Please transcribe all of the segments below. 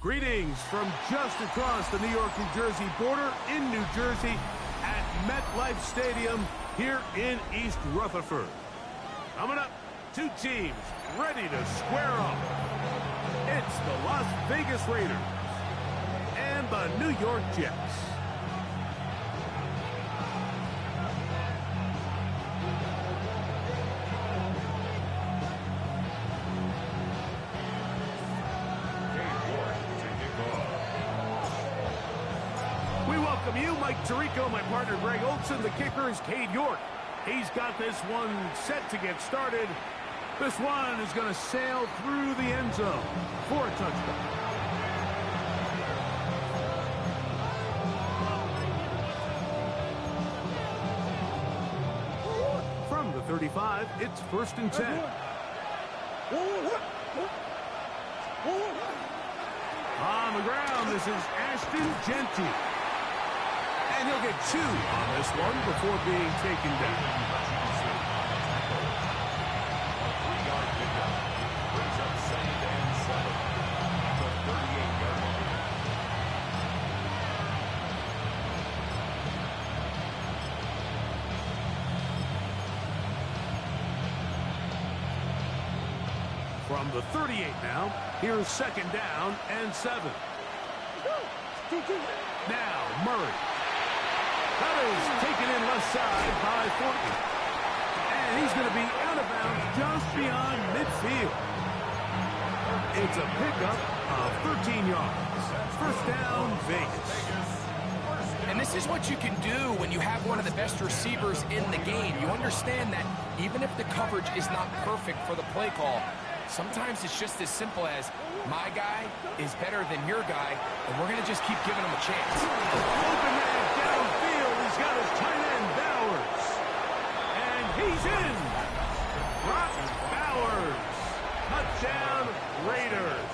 Greetings from just across the New York-New Jersey border in New Jersey at MetLife Stadium here in East Rutherford. Coming up, two teams ready to square up. It's the Las Vegas Raiders and the New York Jets. You, Mike Tirico, my partner Greg Olson. The kicker is Cade York. He's got this one set to get started. This one is going to sail through the end zone for a touchdown. From the 35, it's 1st and 10. On the ground, this is Ashton Genty. And he'll get 2 on this one before being taken down. From the 38 now, here's 2nd down and 7. Now, Murray. That is taken in left side by Thornton. And he's going to be out of bounds just beyond midfield. It's a pickup of 13 yards. 1st down, Vegas. And this is what you can do when you have one of the best receivers in the game. You understand that even if the coverage is not perfect for the play call, sometimes it's just as simple as my guy is better than your guy, and we're going to just keep giving him a chance. Open man downfield. He's got his tight end, Bowers. And he's in. Brock Bowers. Touchdown, Raiders.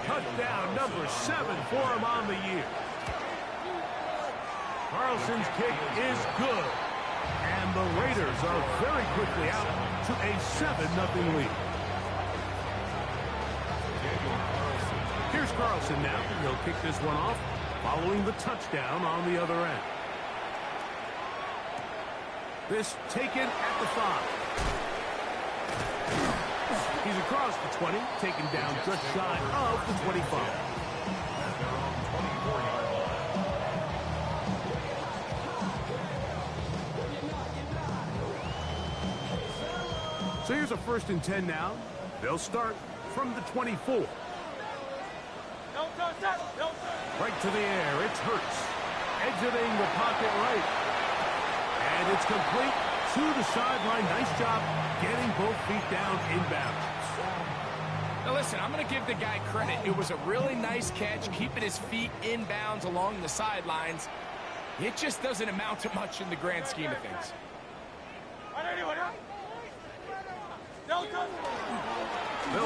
Touchdown number 7 for him on the year. Carlson's kick is good. And the Raiders are very quickly out to a 7-0 lead. Here's Carlson now. He'll kick this one off following the touchdown on the other end. This taken at the 5. He's across the 20, taken down just shy of the 25. So here's a 1st and 10 now. They'll start from the 24. Right to the air, it's Hurts. Exiting the pocket right. And it's complete to the sideline. Nice job getting both feet down inbounds. Now listen, I'm going to give the guy credit. It was a really nice catch, keeping his feet inbounds along the sidelines. It just doesn't amount to much in the grand scheme of things. They'll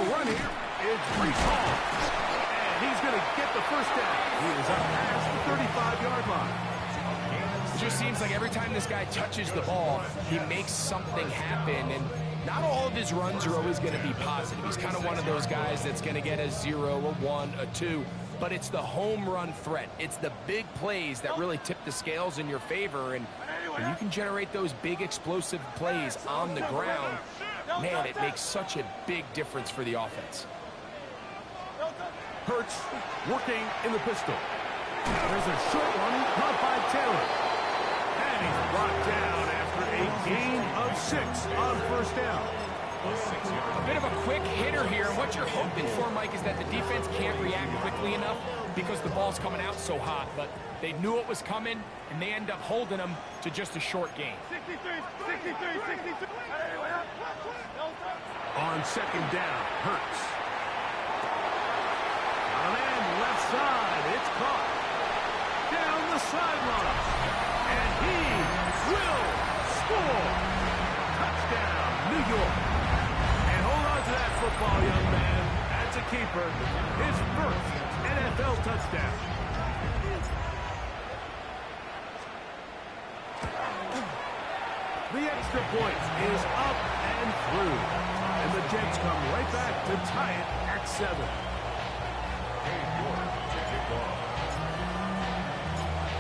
run here. It's recalled. He's going to get the 1st down. He is up past the 35-yard line. It just seems like every time this guy touches the ball, he makes something happen. And not all of his runs are always going to be positive. He's kind of one of those guys that's going to get a 0, a 1, a 2. But it's the home run threat. It's the big plays that really tip the scales in your favor. And when you can generate those big explosive plays on the ground, man, it makes such a big difference for the offense. Hurts working in the pistol. There's a short one caught by Taylor. And he's brought down after a gain of 6 on 1st down. A bit of a quick hitter here. And what you're hoping for, Mike, is that the defense can't react quickly enough because the ball's coming out so hot. But they knew it was coming, and they end up holding them to just a short gain. 63. On 2nd down, Hurts. On end, left side, it's caught. Down the sideline. And he will score. Touchdown, New York. And hold on to that football, young man. That's a keeper. His 1st NFL touchdown. The extra point is up and through. And the Jets come right back to tie it at 7.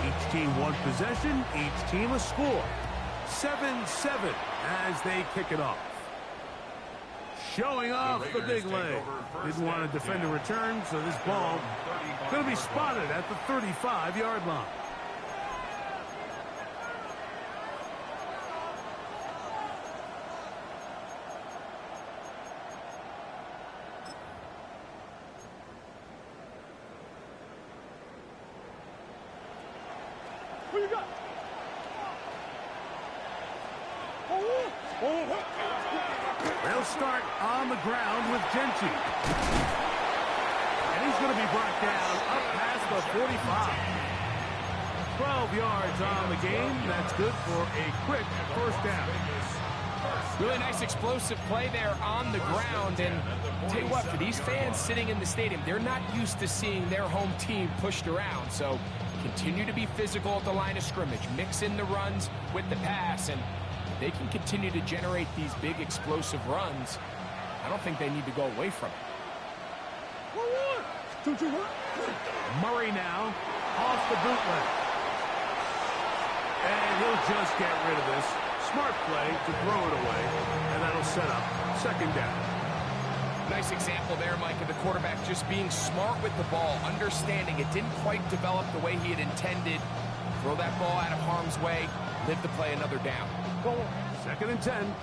Each team one possession, each team a score. 7-7 as they kick it off. Showing off the big leg. Didn't want to defend a return, so this ball going to be spotted at the 35-yard line. Who you got? They'll start on the ground with Genty. And he's going to be brought down up past the 45. 12 yards on the game. That's good for a quick first down. Really nice explosive play there on the ground. And I'll tell you what, for these fans sitting in the stadium, they're not used to seeing their home team pushed around. So continue to be physical at the line of scrimmage. Mix in the runs with the pass. And they can continue to generate these big explosive runs. I don't think they need to go away from it. Murray now off the bootleg. And he'll just get rid of this. Smart play to throw it away. And that'll set up second down. Nice example there, Mike, of the quarterback just being smart with the ball, understanding it didn't quite develop the way he had intended. Throw that ball out of harm's way, live to play another down. Second and 10.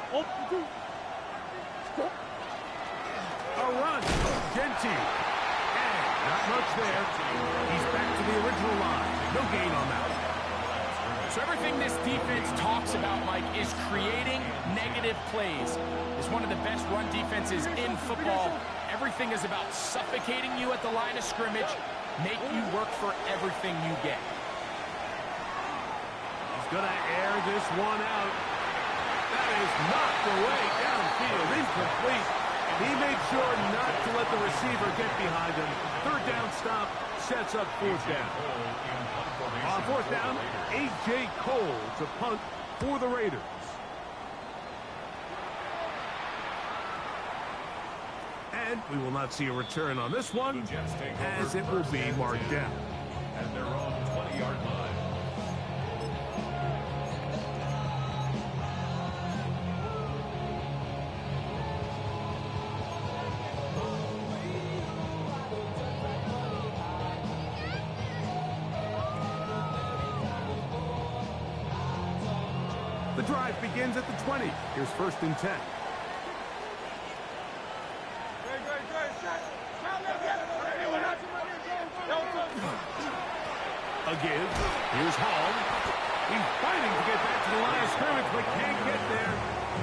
A run. Genty. And not much there. He's back to the original line. No gain on that. So everything this defense talks about, Mike, is creating negative plays. It's one of the best run defenses in football. Everything is about suffocating you at the line of scrimmage, make you work for everything you get. Going to air this one out. That is knocked away downfield, incomplete. He made sure not to let the receiver get behind him. Third down stop sets up fourth down. On fourth down, A.J. Cole to punt for the Raiders. And we will not see a return on this one, as it will be marked down. At their own 20-yard line. The drive begins at the 20. Here's first and 10. A give. Here's Hall. He's fighting to get back to the line of scrimmage, but can't get there.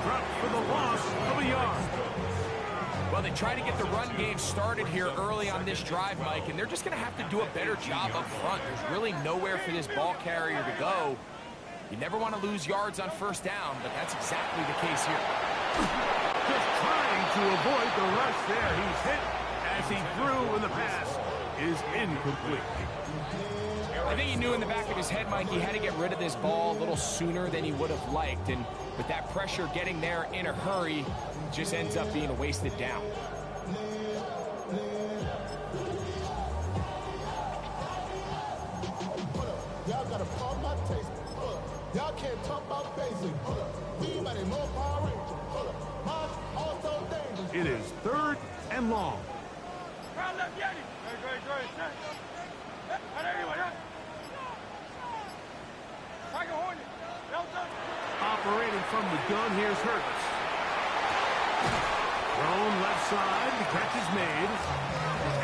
Dropped for the loss of a yard. Well, they try to get the run game started here early on this drive, Mike, and they're just going to have to do a better job up front. There's really nowhere for this ball carrier to go. You never want to lose yards on first down, but that's exactly the case here. Just trying to avoid the rush there. He's hit as he threw, and the pass is incomplete. I think he knew in the back of his head, Mike, he had to get rid of this ball a little sooner than he would have liked. And with that pressure getting there in a hurry, just ends up being a wasted down. Y'all got a problem about taste. Y'all can't talk about basic. We might have more Power Ranger. Mine also dangerous. It is third and long. Operating from the gun, here's Hurts. Thrown left side, the catch is made.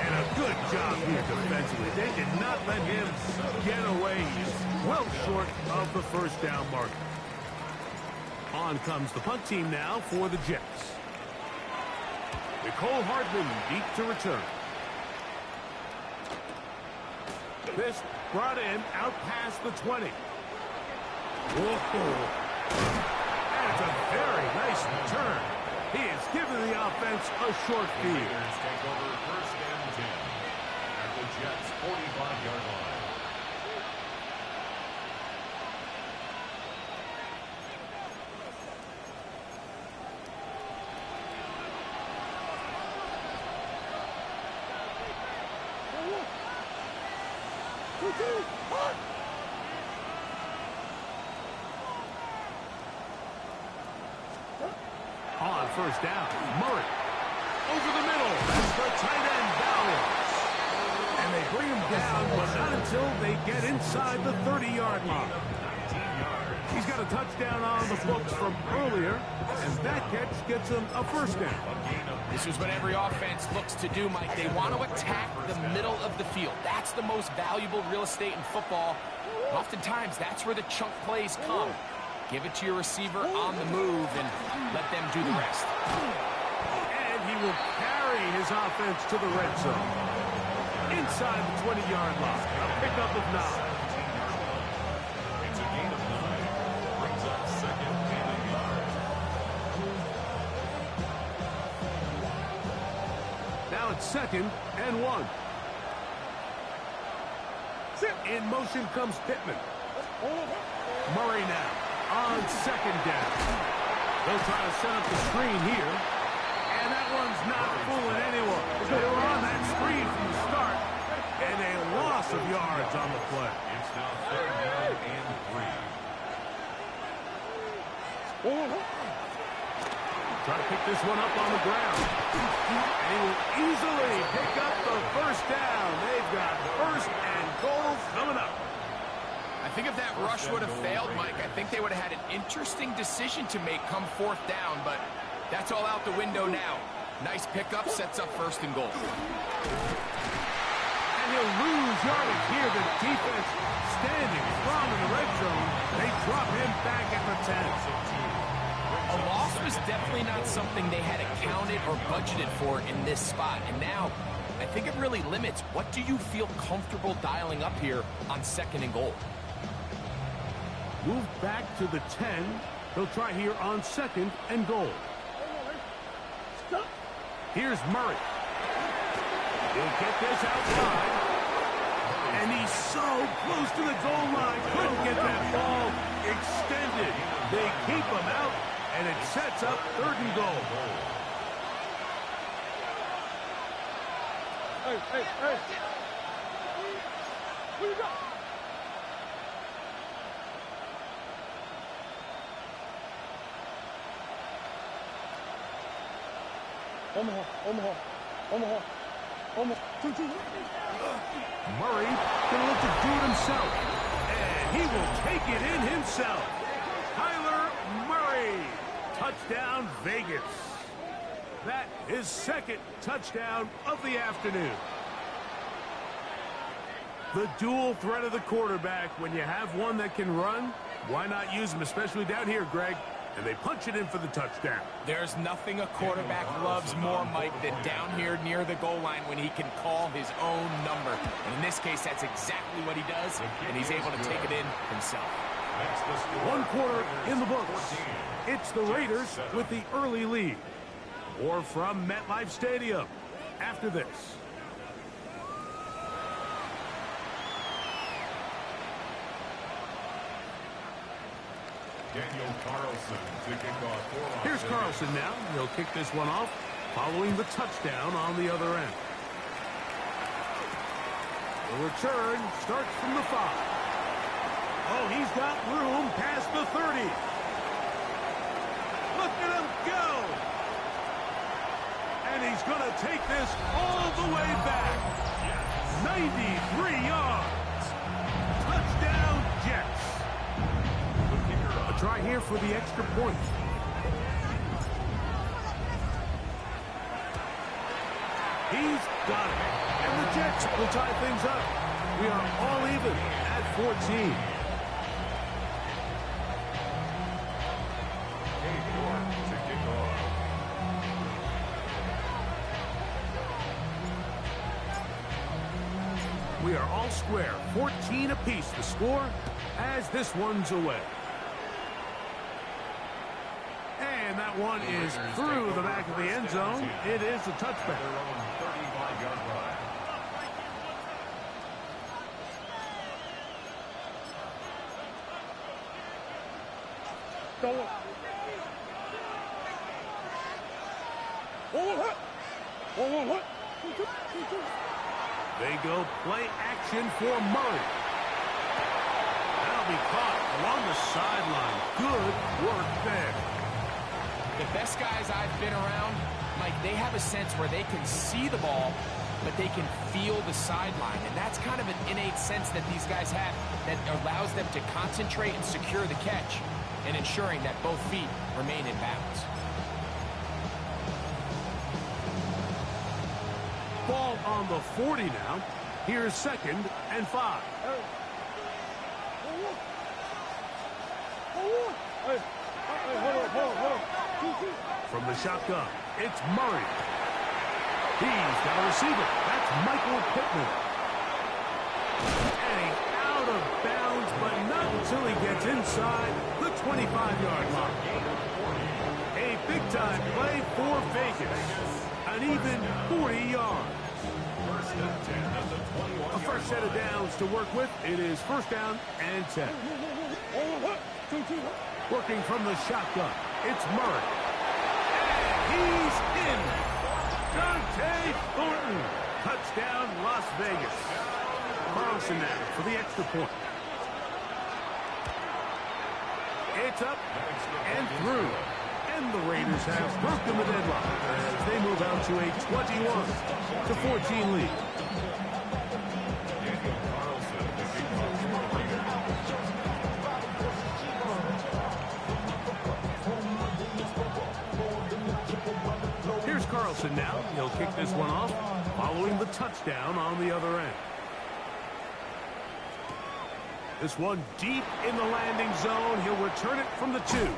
And a good job here defensively. They did not let him get away. He's well short of the first down marker. On comes the punt team now for the Jets. Nicole Hardman deep to return. This brought in out past the 20. Whoa. That's a very nice return. He has given the offense a short field. Raiders take over first and 10 at the Jets' 45-yard line. On first down, Murray. Over the middle. That's the tight end, Bowers. And they bring him down, but not until they get inside the 30-yard line. He's got a touchdown on the books from earlier, and that catch gets him a first down. This is what every offense looks to do, Mike. They want to attack the middle of the field. That's the most valuable real estate in football. Oftentimes, that's where the chunk plays come. Give it to your receiver on the move and let them do the rest. And he will carry his offense to the red zone. Inside the 20-yard line. A pickup of 9. It's a gain of 9. Brings up second and a yard. Now it's 2nd and 1. In motion comes Pittman. Murray now on 2nd down. They'll try to set up the screen here. And that one's not fooling anyone. They were on that screen from the start. And a loss of yards on the play. It's now 3rd down and 3. Try to pick this one up on the ground. And he will easily pick up the first down. They've got 1st and goal coming up. I think if that rush would have failed, Mike, I think they would have had an interesting decision to make come 4th down, but that's all out the window now. Nice pickup, sets up 1st and goal. And he'll lose yardage here. The defense standing strong in the red zone. They drop him back at the 10. A loss was definitely not something they had accounted or budgeted for in this spot. And now, I think it really limits what do you feel comfortable dialing up here on 2nd and goal. Move back to the 10. They'll try here on 2nd and goal. Here's Murray. He'll get this outside. And he's so close to the goal line. Couldn't get that ball extended. They keep him out, and it sets up 3rd and goal. Hey. What you got? Omaha. 2-2. Murray gonna look to do it himself. And he will take it in himself. Kyler Murray. Touchdown, Vegas. That is 2nd touchdown of the afternoon. The dual threat of the quarterback. When you have one that can run, why not use him, especially down here, Greg? And they punch it in for the touchdown. There's nothing a quarterback loves more, Mike, than down here near the goal line when he can call his own number. And in this case, that's exactly what he does, and he's able to take it in himself. 1 quarter in the books. It's the Raiders with the early lead. Or from MetLife Stadium after this. Daniel Carlson to kick off for Los Here's Angeles. Carlson now. He'll kick this one off following the touchdown on the other end. The return starts from the 5. Oh, he's got room past the 30. Look at him go. And he's going to take this all the way back. 93 yards. Touchdown, Jets. A try here for the extra point. He's got it. And the Jets will tie things up. We are all even at 14. To kick off. We are all square. 14 apiece the score as this one's away. And that one is through the back of the end zone. It is a touchback. Their own 35-yard line. They go play action for Murray. That'll be caught along the sideline. Good work there. The best guys I've been around, Mike, they have a sense where they can see the ball, but they can feel the sideline. And that's kind of an innate sense that these guys have that allows them to concentrate and secure the catch and ensuring that both feet remain in bounds. Ball on the 40 now. Here's 2nd and 5. From the shotgun, it's Murray. He's got a receiver. That's Michael Pittman. And he's out of bounds, but not until he gets inside the 25-yard line. A big-time play for Vegas. An even 40 yards. A fresh set of downs to work with. It is 1st down and 10. Working from the shotgun, it's Murray. And he's in. Dante Thornton. Touchdown, Las Vegas. Carlson now for the extra point. It's up and through. And the Raiders have broken the deadlock as they move out to a 21-14 lead. Here's Carlson now. He'll kick this one off following the touchdown on the other end. This one deep in the landing zone. He'll return it from the 2.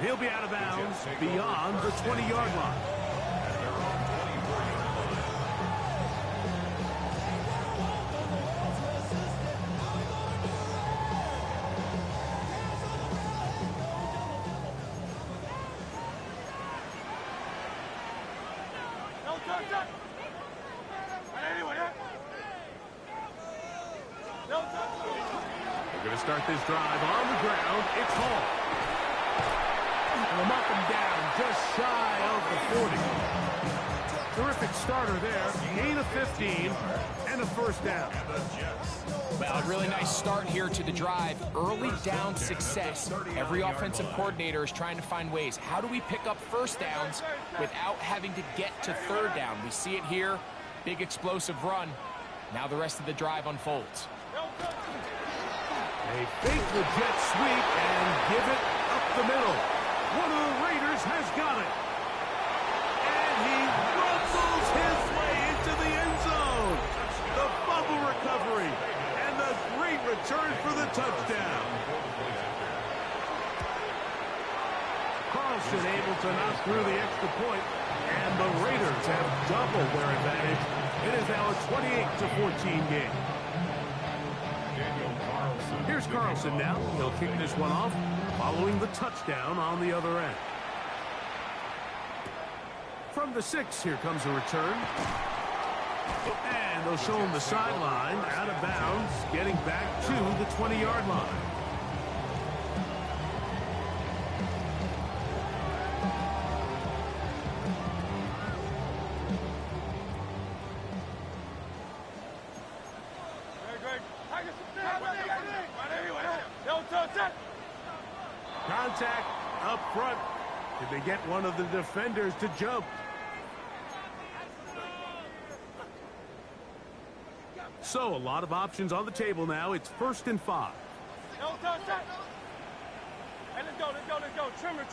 He'll be out of bounds beyond the 20-yard line. They're going to start this drive on the ground. It's Hall. They'll knock him down just shy of the 40. Terrific starter there. Gain of 15 and a 1st down. Well, a really nice start here to the drive. Early down success. Every offensive coordinator is trying to find ways. How do we pick up 1st downs without having to get to 3rd down? We see it here. Big explosive run. Now the rest of the drive unfolds. They fake the jet sweep and give it up the middle. One of the Raiders has got it. And he rumbles his way into the end zone. The bubble recovery and the great return for the touchdown. Carlson able to knock through the extra point, and the Raiders have doubled their advantage. It is now a 28-14 game. Here's Carlson now. He'll kick this one off following the touchdown on the other end. From the 6, here comes a return. And they'll show him the sideline, out of bounds, getting back to the 20-yard line. Contact up front. Did they get one of the defenders to jump? So a lot of options on the table now. It's 1st and 5. Hey, let's go. Trimmer.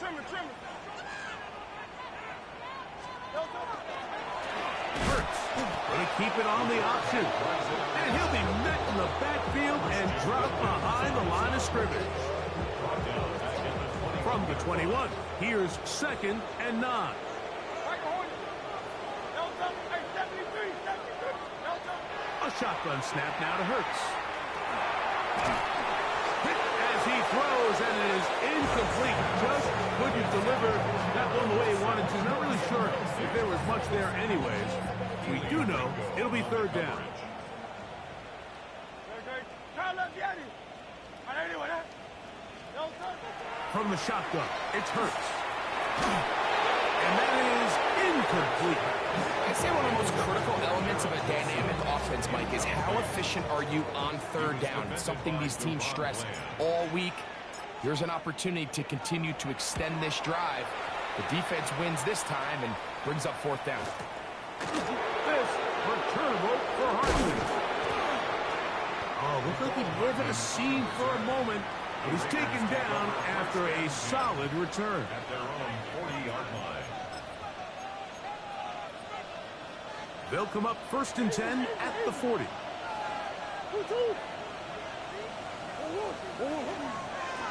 Hurts going to keep it on the option. And he'll be met in the backfield and dropped behind the line of scrimmage. From the 21, here's 2nd and 9. A shotgun snap now to Hurts. Hit as he throws, and it is incomplete. Just couldn't deliver that one the way he wanted to. Not really sure if there was much there anyways. We do know it'll be 3rd down. From the shotgun, it's Hurts. And that is incomplete. That's say one of the most critical elements of a dynamic offense, Mike, is how efficient are you on third down? It's something these teams stress all week. Here's an opportunity to continue to extend this drive. The defense wins this time and brings up fourth down. This returnable for Hartman. Oh, looked like he may have had a seam for a moment. But he's taken down after a solid return. At their own 40-yard line. They'll come up 1st and 10 at the 40.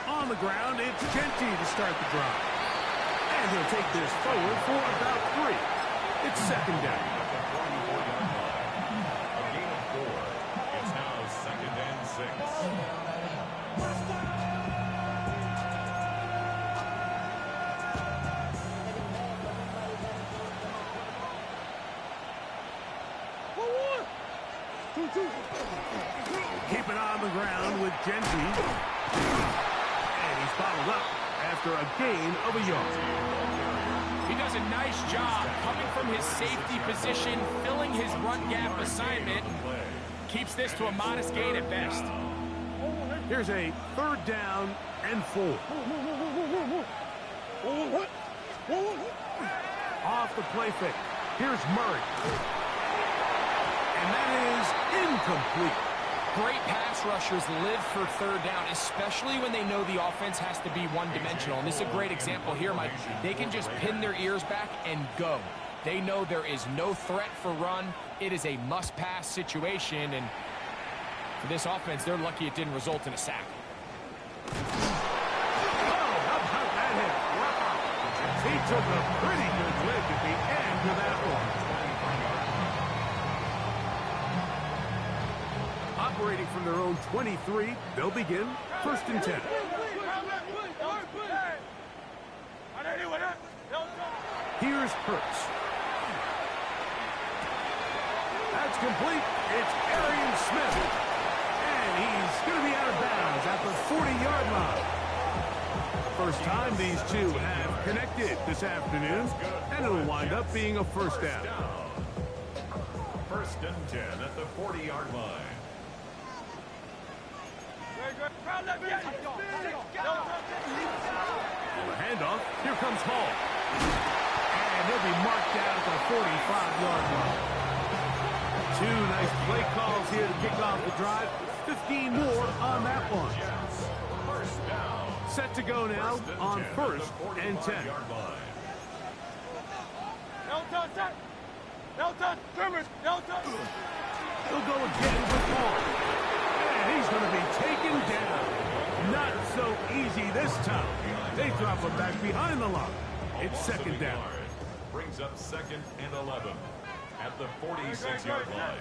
On the ground, it's Genty to start the drive. And he'll take this forward for about 3. It's 2nd down. At the 44-yard line. A gain of 4. It's now 2nd and 6. Keep it on the ground with Genty. And he's bottled up after a gain of a yard. He does a nice job coming from his safety position, filling his run gap assignment. Keeps this to a modest gain at best. Here's a 3rd down and 4. Off the play fake. Here's Murray. And that is incomplete. Great pass rushers live for third down, especially when they know the offense has to be one-dimensional. And this is a great example here, Mike. They can just pin their ears back and go. They know there is no threat for run. It is a must-pass situation, and for this offense, they're lucky it didn't result in a sack. Oh, how about that hit? Wow. He took a pretty good lick at the end of that one. Operating from their own 23, they'll begin 1st and 10. Here's Hurts. That's complete. It's Arian Smith. And he's going to be out of bounds at the 40-yard line. First time these two have connected this afternoon, and it'll wind up being a 1st down. 1st and 10 at the 40-yard line. On the handoff, here comes Hall. And he'll be marked down at the 45-yard line. 2 nice play calls here to kick off the drive. 15 more on that one. Set to go now on 1st and 10. He'll go again with Hall. He's going to be taken down. Not so easy this time. They drop him back behind the line. It's 2nd down. Brings up 2nd and 11 at the 46-yard line.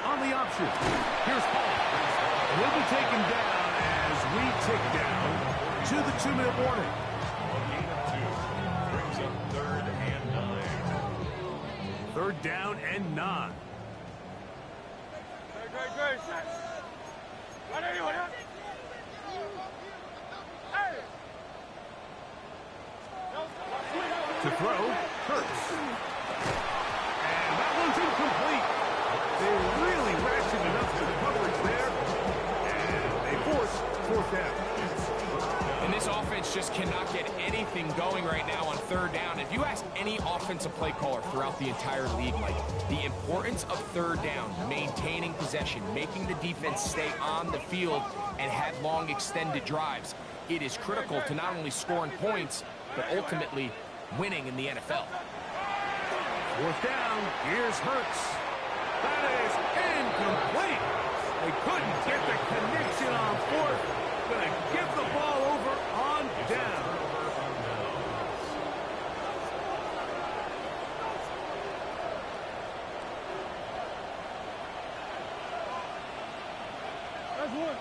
On the option, here's Hall. He'll be taken down as we tick down to the 2-minute warning. A gain of 2 brings up 3rd and 9. 3rd down and 9. To throw, Hurts. And that one's incomplete. They really ratcheted it up to the coverage there. And they force 4th down. And this offense just cannot get anything going right now on 3rd down. If you ask any offensive play caller throughout the entire league, like the importance of 3rd down, maintaining possession, making the defense stay on the field and have long extended drives, it is critical to not only scoring points, but ultimately winning in the NFL. 4th down, here's Hurts. That is incomplete. They couldn't get the connection on 4th. Gonna get the ball over on down. That's one.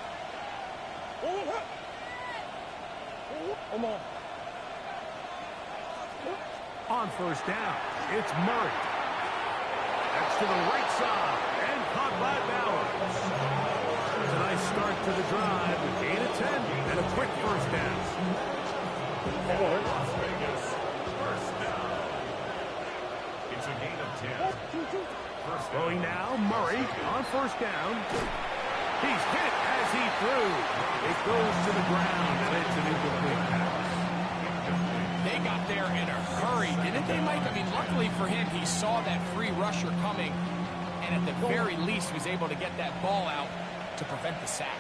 On 1st down, it's Murray. That's to the right side and caught by Bowers. To start to the drive. A gain of 10 and a quick first down. Las Vegas, first down. It's a gain of 10. First down. Throwing now, Murray on first down. He's hit as he threw. It goes to the ground, and it's an incomplete pass. They got there in a hurry, didn't they, Mike? I mean, luckily for him, he saw that free rusher coming, and at the very least was able to get that ball out to prevent the sack.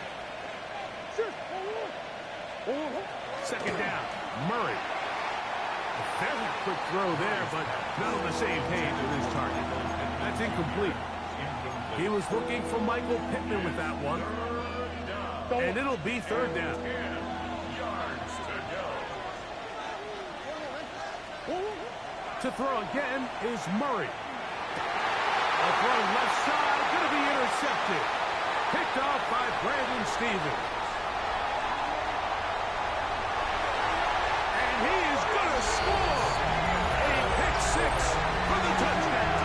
Second down, Murray. A fairly quick throw there, but not on the same page with his target. That's incomplete. He was looking for Michael Pittman with that one. And it'll be third down. 10 yards to go. To throw again is Murray. A throw left side, going to be intercepted. Picked off by Brandon Stevens. And he is going to score. A pick six for the touchdown.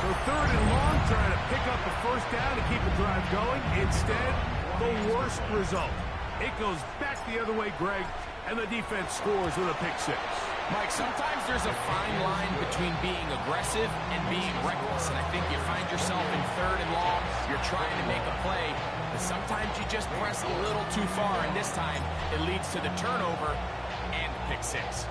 So third and long, trying to pick up the first down to keep the drive going. Instead, the worst result. It goes back the other way, Greg, and the defense scores with a pick six. Mike, sometimes there's a fine line between being aggressive and being reckless, and I think you find yourself in third and long, you're trying to make a play, but sometimes you just press a little too far, and this time it leads to the turnover and the pick six.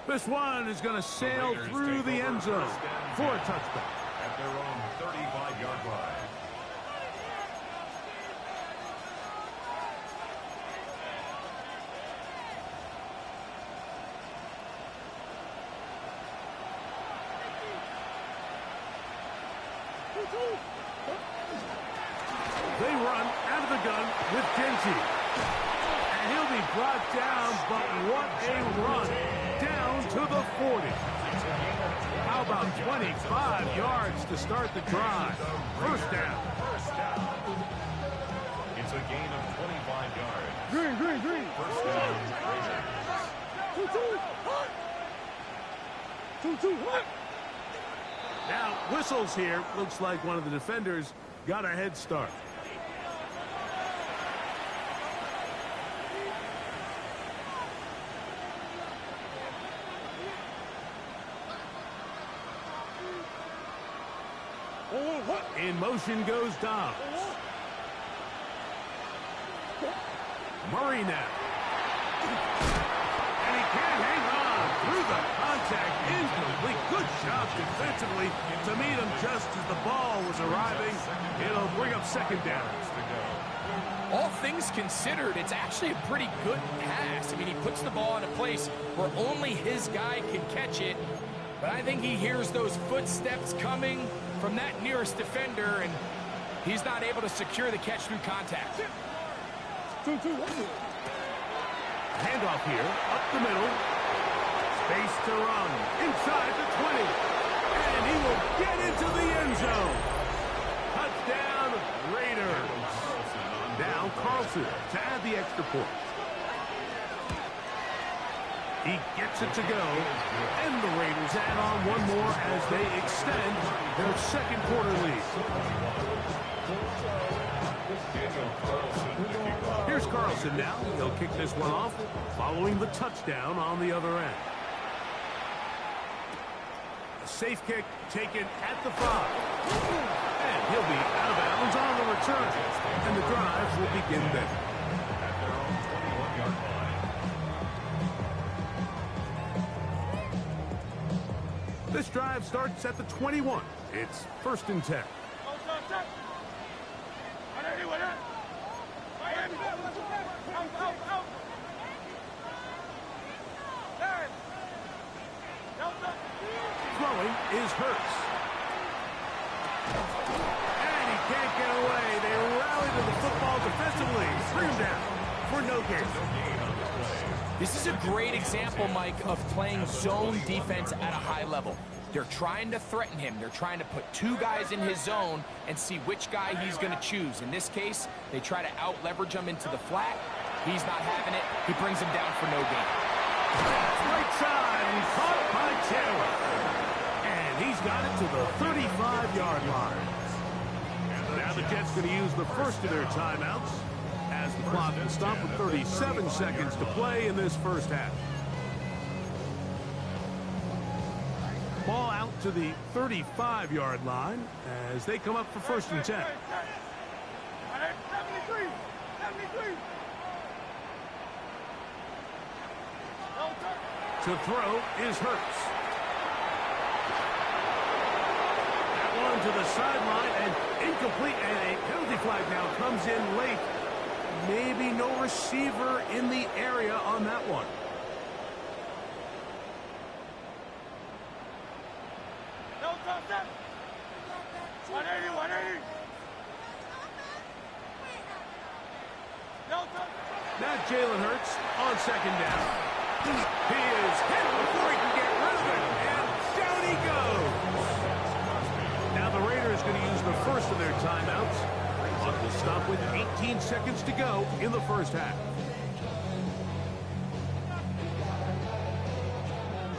This one is going to sail through the end zone for a touchdown. At their own 35-yard line. They run out of the gun with Genji. And he'll be brought down, but what a run. Down to the 40. How about 25 yards to start the drive? First down. It's a gain of 25 yards. Green. First down, Raiders. 2-2. Now, whistles here. Looks like one of the defenders got a head start. In motion goes Dobbs. Murray now. And he can't hang on through the contact. Incomplete. Good job defensively to meet him just as the ball was arriving. It'll bring up second down. All things considered, it's actually a pretty good pass. I mean, he puts the ball in a place where only his guy can catch it. But I think he hears those footsteps coming from that nearest defender, and he's not able to secure the catch through contact. 2-2. Handoff here, up the middle. Space to run, inside the 20. And he will get into the end zone. Touchdown, Raiders. Now Carlson to add the extra point. He gets it to go, and the Raiders add on one more as they extend their second quarter lead. Here's Carlson now. He'll kick this one off following the touchdown on the other end. A safe kick taken at the 5. And he'll be out of bounds on the return. And the drive will begin there. At their own 21-yard line. This drive starts at the 21. It's first and 10. Throwing is Hurts. And he can't get away. They rally to the football defensively. Bring him down for no gain. This is a great example, Mike, of playing zone defense at a high level. They're trying to threaten him. They're trying to put two guys in his zone and see which guy he's going to choose. In this case, they try to out-leverage him into the flat. He's not having it. He brings him down for no gain. Right side, and caught by Taylor. And And he's got it to the 35-yard line. Now the Jets going to use the first of their timeouts as the clock will stop with 37 seconds to play in this first half. Ball out to the 35-yard line as they come up for first and 10. 73. To throw is Hurts. That one to the sideline and incomplete, and a penalty flag now comes in late. Maybe no receiver in the area on that one. No touchdown. 180. No touchdown. Now Jalen Hurts on second down. He is hit before he can get rid of it, and down he goes. Now the Raiders going to use the first of their timeouts. Clock will stop with 18 seconds to go in the first half.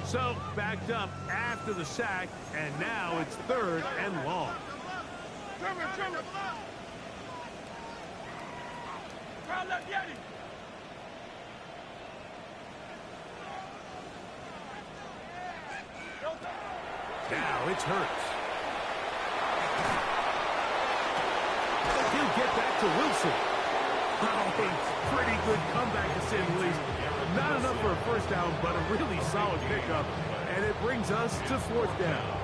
So backed up after the sack, and now it's third and long. Trevor. Crowd left Yeti. Now it's Hurts. He'll get that to Wilson. Oh, a pretty good comeback to say the least. Not enough for a first down, but a really solid pickup. And it brings us to fourth down.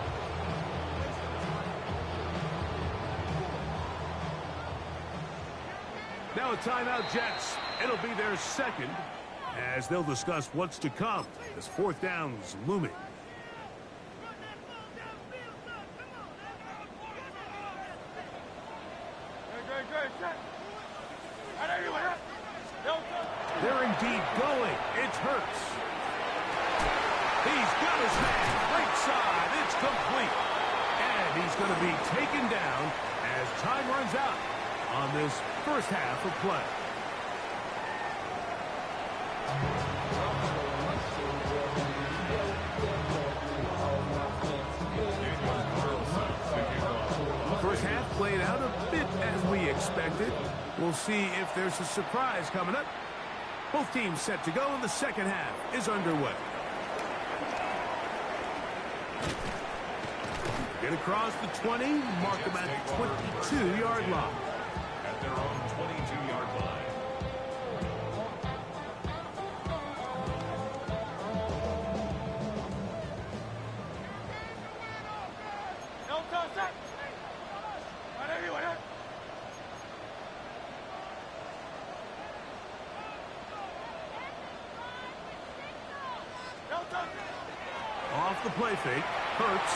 Now a timeout, Jets. It'll be their second as they'll discuss what's to come as fourth down's looming. They're indeed going. It's Hurts. He's got his man. Right side. It's complete. And he's going to be taken down as time runs out on this first half of play. First half played out a bit as we expected. We'll see if there's a surprise coming up. Both teams set to go, and the second half is underway. Get across the 20, mark them at the 22-yard line. At their own 22-yard line. No touchdown. 180. Off the play fake, Hurts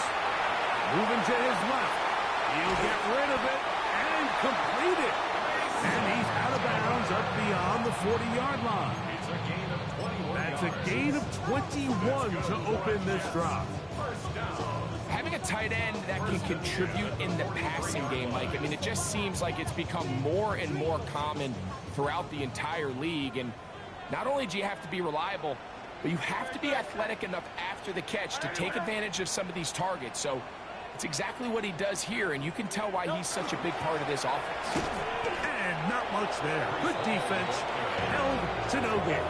moving to his left. He'll get rid of it and complete it. And he's out of bounds up beyond the 40-yard line. It's a gain of 21. That's a gain of 21 to open this drive. First down. Having a tight end that can contribute in the passing game, Mike, I mean, it just seems like it's become more and more common throughout the entire league. And not only do you have to be reliable, but you have to be athletic enough after the catch to take advantage of some of these targets. So it's exactly what he does here, and you can tell why he's such a big part of this offense. And not much there. Good defense. Held to no gain.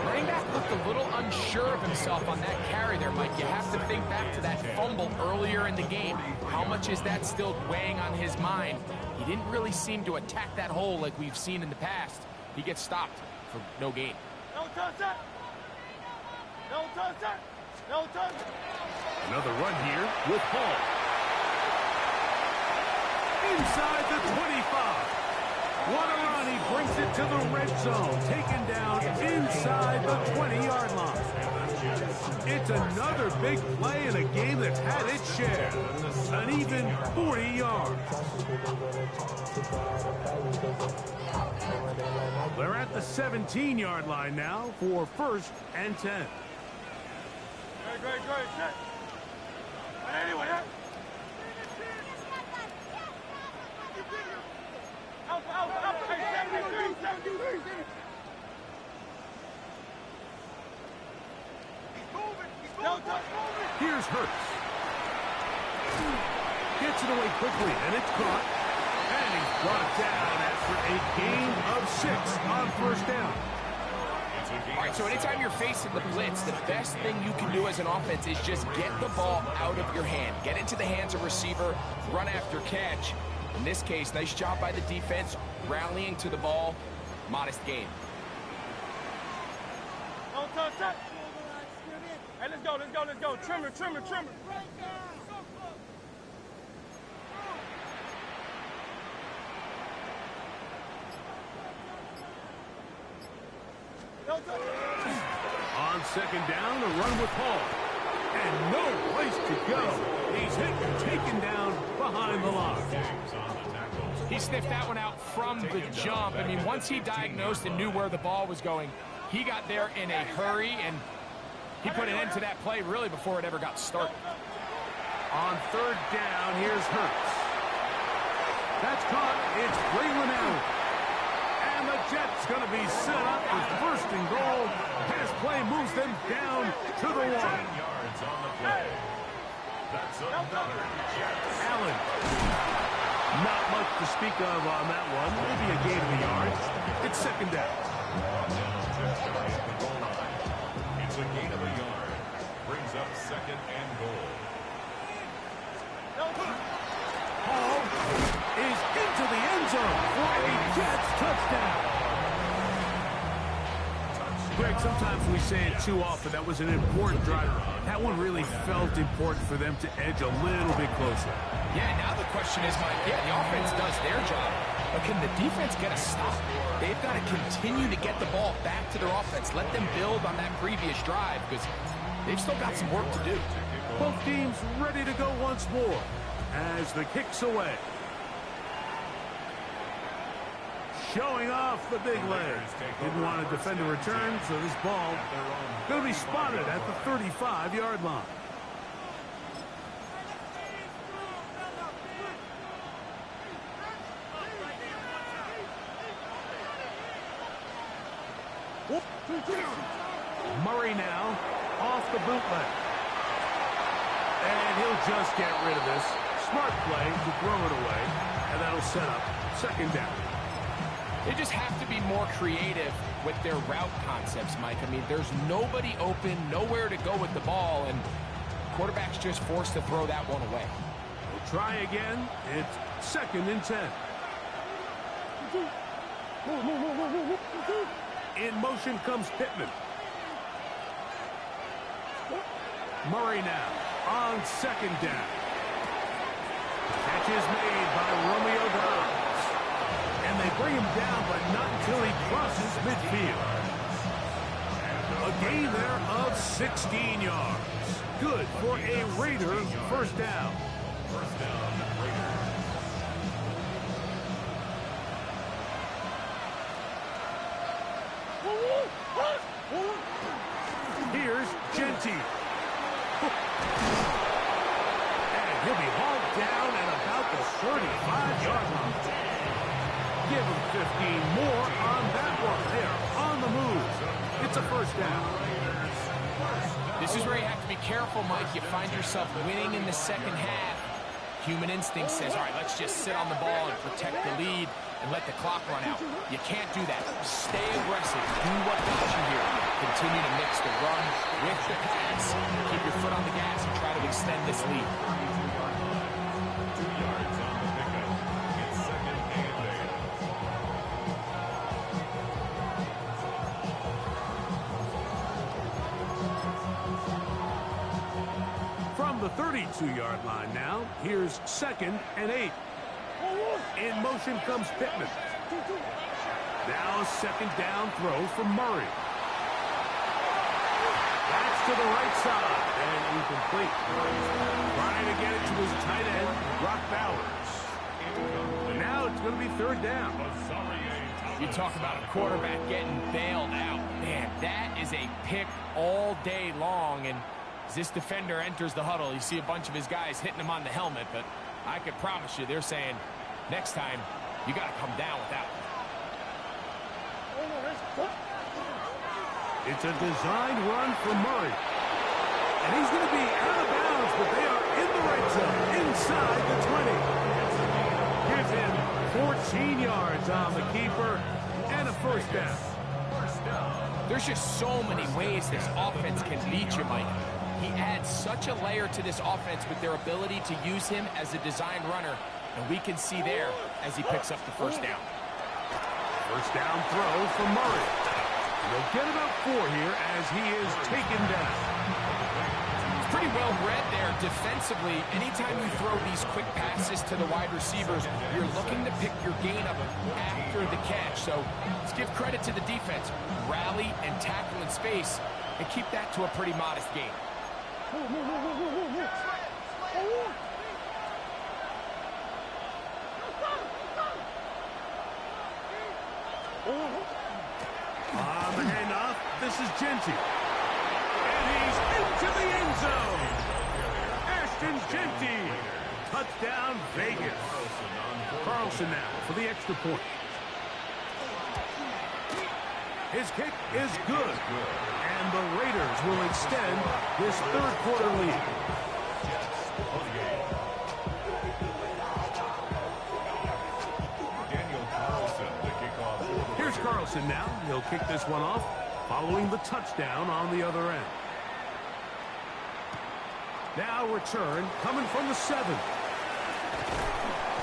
Running back looked a little unsure of himself on that carry there, Mike. You have to think back to that fumble earlier in the game. How much is that still weighing on his mind? He didn't really seem to attack that hole like we've seen in the past. He gets stopped for no gain. No touchdown. No touchdown. No touchdown. Another run here with Hall. Inside the 25. What a run. He brings it to the red zone. Taken down inside the 20-yard line. It's another big play in a game that's had its share. An even 40 yards. They're at the 17-yard line now for first and 10. Great. Shit. 180. Out. Hey, 73. Here's Hurts. Gets it away quickly, and it's caught. And he's brought down after a gain of 6 on first down. All right, so anytime you're facing the blitz, the best thing you can do as an offense is just get the ball out of your hand. Get into the hands of receiver, run after catch. In this case, nice job by the defense, rallying to the ball. Modest gain. Don't touch that. Hey, let's go, let's go, let's go. Trimmer, trimmer, trimmer. Don't touch it. On second down, a run with Hall. And no place to go. He's hit and taken down behind the line. He sniffed that one out from the jump. I mean, once he diagnosed and knew where the ball was going, he got there in a hurry, and he put an end to that play really before it ever got started. On third down, here's Hurts. That's caught. It's Braylon Allen. And the Jets going to be set up with first and goal. Pass play moves them down to the 1. Yards on the play. That's another Jets. Allen. Not much to speak of on that one. Maybe a gain of a yard. It's second down. It's a gain of a yard. Brings up second and goal. Hall is into the end zone for a Jets touchdown. Greg, sometimes we say it too often. That was an important drive. That one really felt important for them to edge a little bit closer. Yeah, now the question is, Mike, yeah, the offense does their job, but can the defense get a stop? They've got to continue to get the ball back to their offense. Let them build on that previous drive, because they've still got some work to do. Both teams ready to go once more as the kick's away. Showing off the big legs. Didn't want to defend a return, so this ball going to be spotted at the 35-yard line. Murray now off the bootleg. And he'll just get rid of this. Smart play to throw it away. And that'll set up second down. They just have to be more creative with their route concepts, Mike. I mean, there's nobody open, nowhere to go with the ball, and quarterback's just forced to throw that one away. We'll try again. It's second and 10. In motion comes Pittman. Murray now on second down. Catch is made by Romeo Dobbs. And they bring him down, but not until he crosses midfield. A gain there of 16 yards. Good for a Raider first down. First down, Raiders. Here's Genty. And he'll be hauled down at about the 35-yard line. Give him 15 more on that one. They're on the move. It's a first down. This is where you have to be careful, Mike. You find yourself winning in the second half. Human instinct says, all right, let's just sit on the ball and protect the lead and let the clock run out. You can't do that. Stay aggressive. Do what got you here. Continue to mix the run with the pass. Keep your foot on the gas and try to extend this lead. 2 yards on the pickup. It's second and 8. From the 32-yard line now, here's second and 8. In motion comes Pittman. Now a second down throw from Murray. That's to the right side and incomplete. Trying to get it to his tight end, Brock Bowers. Now it's going to be third down. You talk about a quarterback getting bailed out. Man, that is a pick all day long. And as this defender enters the huddle, you see a bunch of his guys hitting him on the helmet. But I can promise you, they're saying, next time, you got to come down with that one. It's a designed run for Murray. And he's going to be out of bounds, but they are in the right zone, inside the 20. Gives him 14 yards on the keeper and a first down. There's just so many ways this offense can beat you, Mike. He adds such a layer to this offense with their ability to use him as a design runner, and we can see there as he picks up the first down. First down throw for Murray. He'll get about 4 here as he is taken down. It's pretty well read there defensively. Anytime you throw these quick passes to the wide receivers, you're looking to pick your gain up after the catch. So let's give credit to the defense. Rally and tackle in space and keep that to a pretty modest gain. On the handoff, this is Genty. And he's into the end zone. Ashton Genty. Touchdown, Vegas. Carlson now for the extra point. His kick is good. And the Raiders will extend this third quarter lead. Here's Carlson now. He'll kick this one off following the touchdown on the other end. Now return coming from the 7.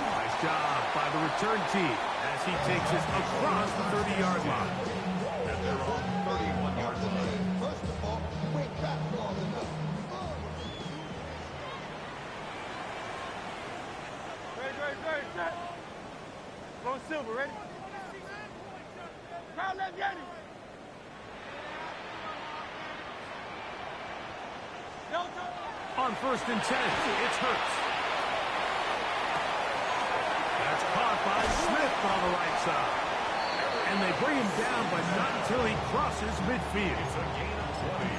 Nice job by the return team as he takes it across the 30-yard line. At their own 31-yard line. First of all, went back long enough. Ready, set. Go Silver, ready? Crowd left, get him. Delta. On first and 10, it's Hurts. That's caught by Smith on the right side. And they bring him down, but not until he crosses midfield. It's a gain of 20.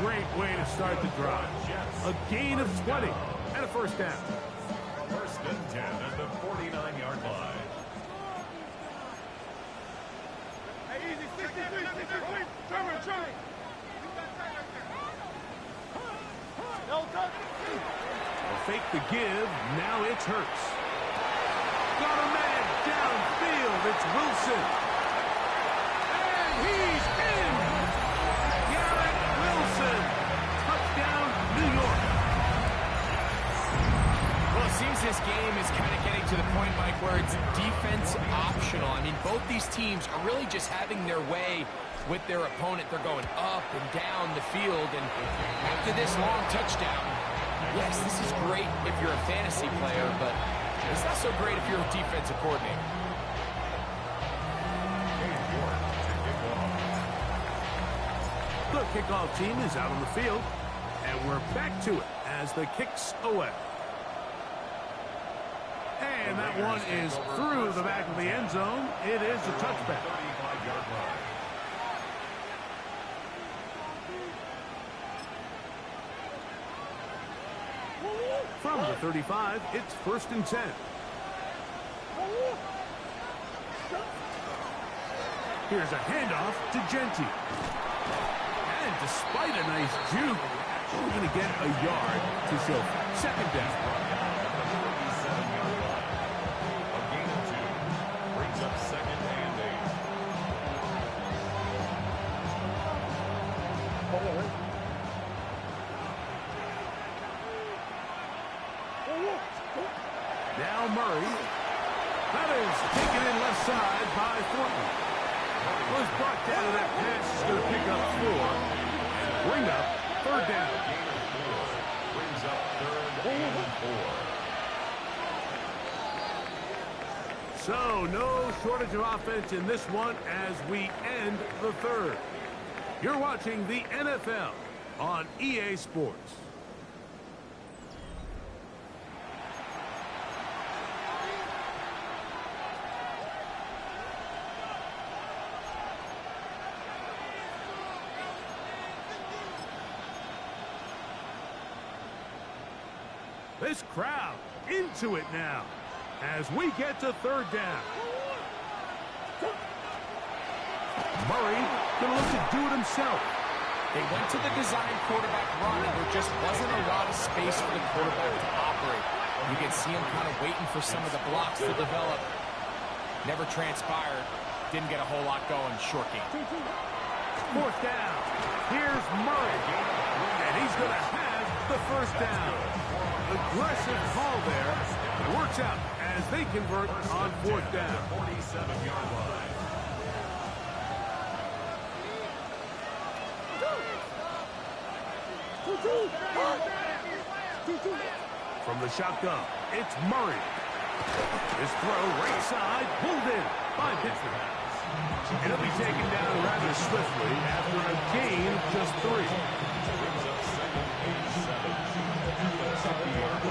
Great way to start the drive. A gain of 20 and a first down. First and 10 at the 49-yard line. Hey, easy, 63. Trevor. Delta. They'll fake the give. Now it's Hurts. Got a man downfield. It's Wilson. And he's in. Garrett Wilson. Touchdown, New York. Well, it seems this game is kind of getting to the point, Mike, where it's defense optional. I mean, both these teams are really just having their way with their opponent. They're going up and down the field, and after this long touchdown, yes, this is great if you're a fantasy player, but it's not so great if you're a defensive coordinator. The kickoff team is out on the field, and we're back to it as the kick's away. And that one is through the back of the end zone. It is a touchback. 35-yard line. From the 35, it's first and 10. Here's a handoff to Genty. And despite a nice juke, we're going to get a yard to show second down. 37-yard line. A gain of 2. Brings up second and 8. Now Murray. That is taken in left side by Thornton. Was brought down to that pass. Is going to pick up 4 and bring up third down. Gain of 4. Brings up third and 4. So no shortage of offense in this one as we end the third. You're watching the NFL on EA Sports. This crowd into it now as we get to third down. Murray going to look to do it himself. They went to the design quarterback run, and there just wasn't a lot of space for the quarterback to operate. You can see him kind of waiting for some of the blocks to develop. Never transpired. Didn't get a whole lot going. Short game. Fourth down. Here's Murray. And he's going to have the first down. Aggressive call there. It works out as they convert on fourth down. 47-yard line. From the shotgun, it's Murray. This throw right side, pulled in by Pittsburgh. It'll be taken down rather swiftly after a gain of just 3. Brings up second and 7. At the 50-yard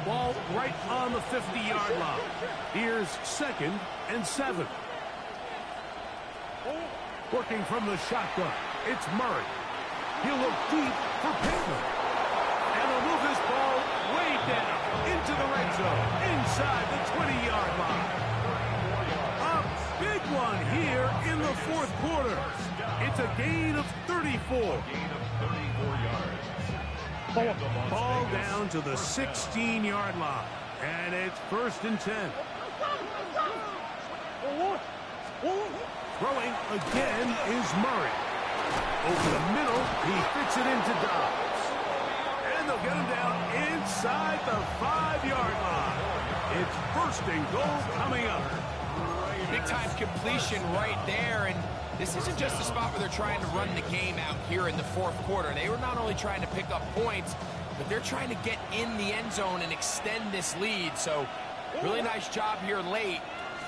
Ball right on the 50-yard line. Here's second and 7. Working from the shotgun, it's Murray. He'll look deep for Pittman. And he'll move this ball way down into the red zone, inside the 20-yard line. A big one here in the fourth quarter. It's a gain of 34. gain of 34 yards. Ball down to the 16-yard line. And it's first and 10. Throwing again is Murray. Over the middle, he fits it into Dobbs. And they'll get him down inside the 5-yard line. It's first and goal coming up. Big-time completion right there, and this isn't just a spot where they're trying to run the game out here in the fourth quarter. They were not only trying to pick up points, but they're trying to get in the end zone and extend this lead. So, really nice job here late.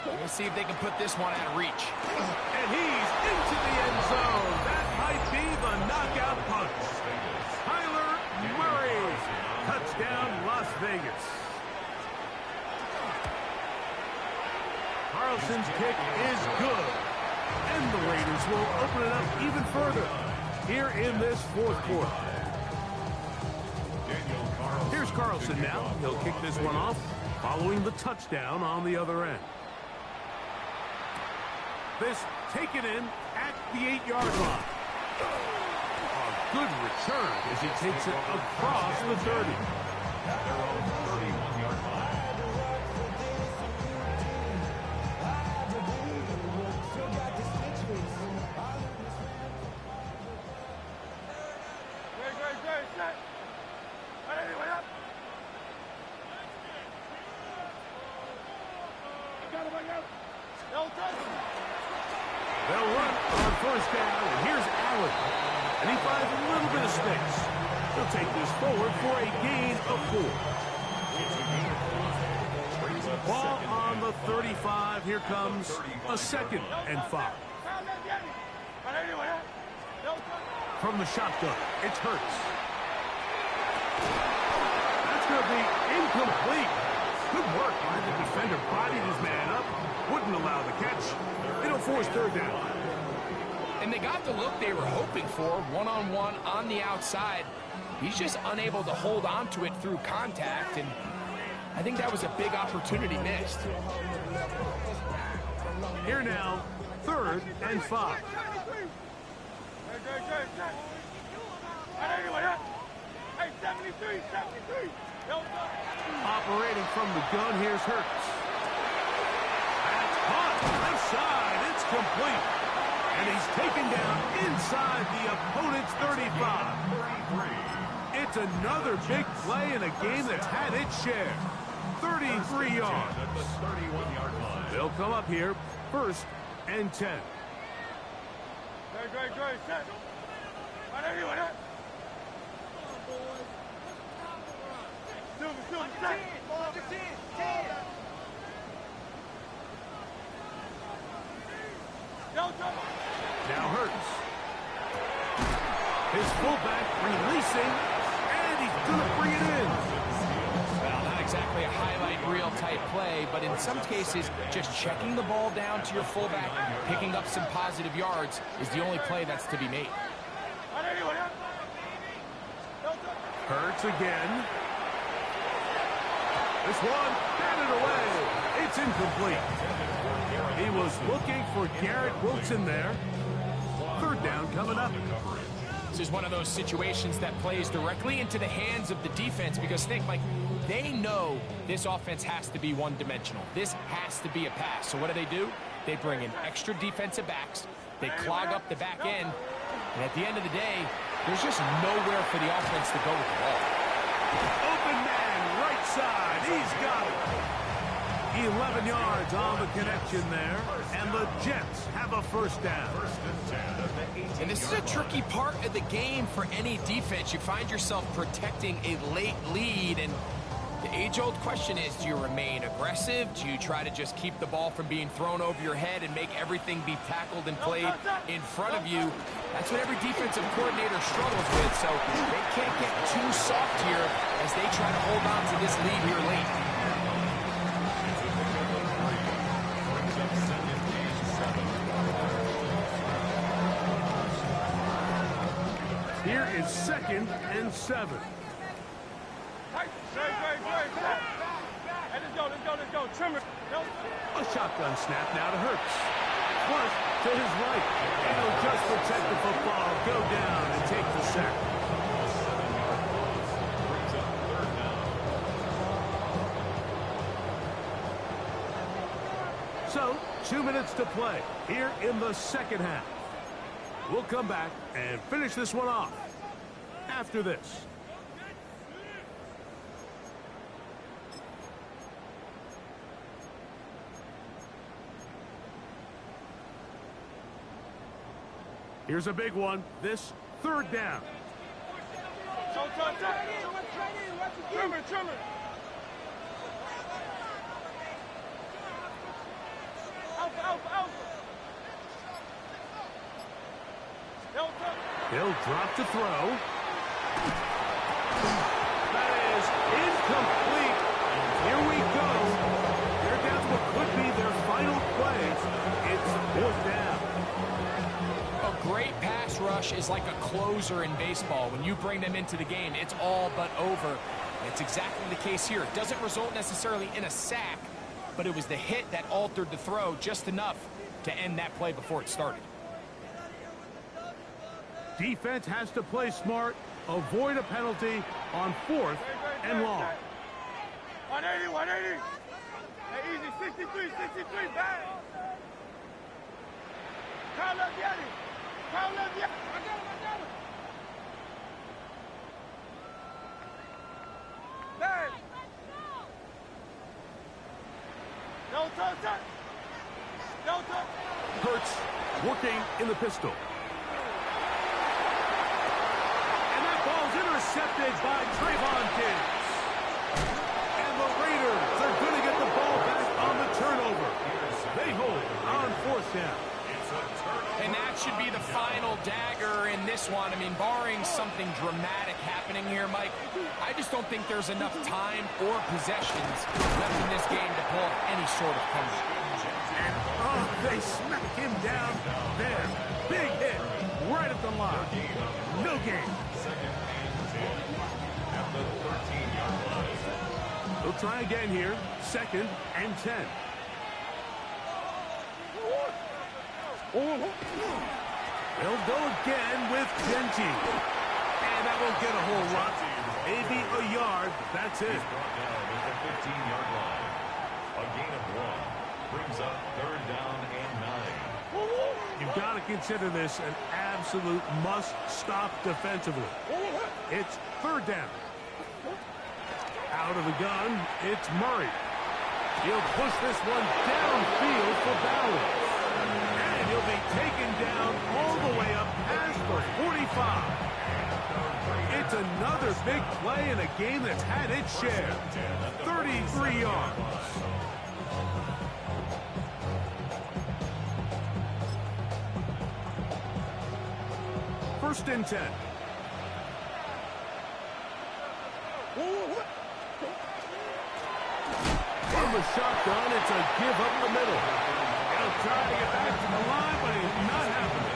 We'll see if they can put this one out of reach. And he's into the end zone. That might be the knockout punch. Kyler Murray. Touchdown, Las Vegas. Carlson's kick is good. And the Raiders will open it up even further here in this fourth quarter. Here's Carlson now. He'll kick this one off following the touchdown on the other end. This taken in at the 8-yard line. A good return as he takes it across the 30. At their own 31-yard line. They'll run on first down, and here's Allen. And he finds a little bit of space. He'll take this forward for a gain of 4. Ball on the 35. Here comes a second and 5. From the shotgun, it's Hurts. That's going to be incomplete. Good work by the defender. Bodied his man up. Wouldn't allow the catch. It'll force third down. And they got the look they were hoping for, one-on-one on the outside. He's just unable to hold on to it through contact, and I think that was a big opportunity missed. Here now, third and 5. Operating from the gun, here's Hurts. That's caught. Left side, it's complete. And he's taken down inside the opponent's 35. It's another big play in a game that's had its share. 33 yards. At the 31-yard line. They'll come up here, first and 10. Now Hurts. His fullback releasing, and he's going to bring it in. Well, not exactly a highlight reel type play, but in some cases, just checking the ball down to your fullback, picking up some positive yards is the only play that's to be made. Hurts again. This one, batted away. It's incomplete. He was looking for Garrett Wilson there. Third down coming up. This is one of those situations that plays directly into the hands of the defense because think, Mike, they know this offense has to be one-dimensional. This has to be a pass. So what do? They bring in extra defensive backs. They clog up the back end. And at the end of the day, there's just nowhere for the offense to go with the ball. Open man, right side. He's got it. 11 yards on the connection there. And the Jets have a first down. And this is a tricky part of the game for any defense. You find yourself protecting a late lead, and the age-old question is, do you remain aggressive? Do you try to just keep the ball from being thrown over your head and make everything be tackled and played in front of you? That's what every defensive coordinator struggles with, so they can't get too soft here as they try to hold on to this lead here late. Here is 2nd and 7. Hey, let's go. Trimmer. A shotgun snap now to Hurts. Flush to his right. And he'll just protect the football, go down and take the sack. So, 2 minutes to play here in the second half. We'll come back and finish this one off after this. Here's a big one. This third down. Trimmer. Alpha. He'll drop to throw. That is incomplete. Here we go. They're down to what could be their final play. It's 4th down. A great pass rush is like a closer in baseball. When you bring them into the game, it's all but over. It's exactly the case here. It doesn't result necessarily in a sack, but it was the hit that altered the throw just enough to end that play before it started. Defense has to play smart, avoid a penalty on 4th and long. 180. Hey, easy, 63, bang. Kyle left Yeti. I got him. Bang. No touch. Hurts working in the pistol. Intercepted by Trayvon Diggs. And the Raiders are going to get the ball back on the turnover. They hold on 4th down. And that should be the final dagger in this one. I mean, barring something dramatic happening here, Mike, I just don't think there's enough time or possessions left in this game to pull off any sort of comeback. And, they smack him down there. Big hit right at the line. No game. We'll try again here. 2nd and 10. They'll go again with Genty. And that won't get a whole lot. Maybe a yard. That's it. Brought down at the 15-yard line. A gain of 1 brings up 3rd down and 9. You've got to consider this an absolute must-stop defensively. It's 3rd down. Out of the gun, it's Murray. He'll push this one downfield for Bowers. And he'll be taken down all the way up past the 45. It's another big play in a game that's had its share. 33 yards. First and 10. From the shotgun, it's a give up the middle. He'll try to get back to the line, but it's not happening.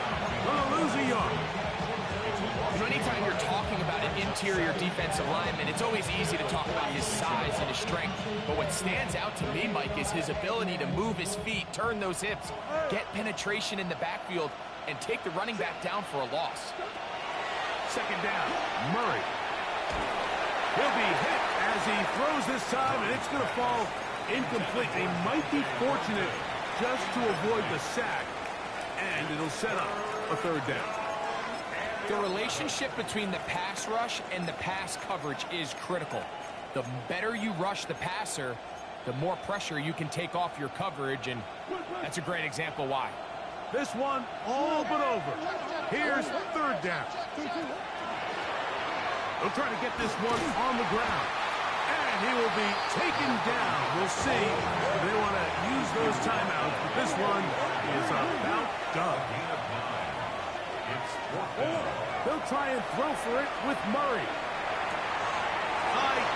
Gonna lose a yard. You know, anytime you're talking about an interior defensive lineman, it's always easy to talk about his size and his strength. But what stands out to me, Mike, is his ability to move his feet, turn those hips, get penetration in the backfield, and take the running back down for a loss. Second down, Murray. He'll be hit as he throws this time, and it's going to fall incomplete. They might be fortunate just to avoid the sack, and it'll set up a third down. The relationship between the pass rush and the pass coverage is critical. The better you rush the passer, the more pressure you can take off your coverage, and that's a great example why. This one all but over. Here's third down. They'll try to get this one on the ground. And he will be taken down. We'll see if they want to use those timeouts, but this one is about done. They'll try and throw for it with Murray.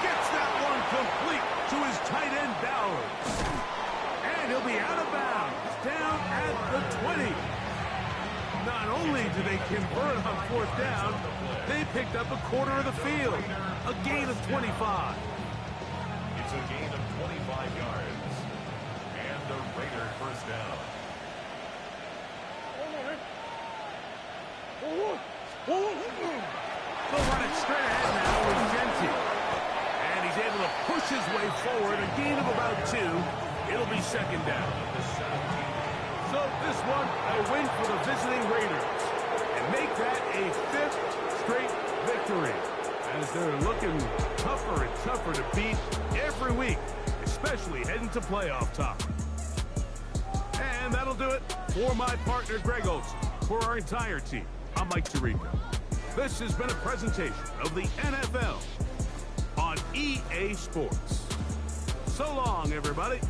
Gets that one complete to his tight end, Bowers. And he'll be out of bounds, down at the 20. Not only do they convert on fourth down, they picked up a quarter of the field. A gain of 25. It's a gain of 25 yards. And the Raider first down. They'll run it straight ahead now with Genty. And he's able to push his way forward. A gain of about 2. It'll be second down. So this one, a win for the visiting Raiders. And make that a 5th straight victory. As they're looking tougher and tougher to beat every week, especially heading to playoff time. And that'll do it for my partner, Greg Olson. For our entire team, I'm Mike Tirico. This has been a presentation of the NFL on EA Sports. So long, everybody.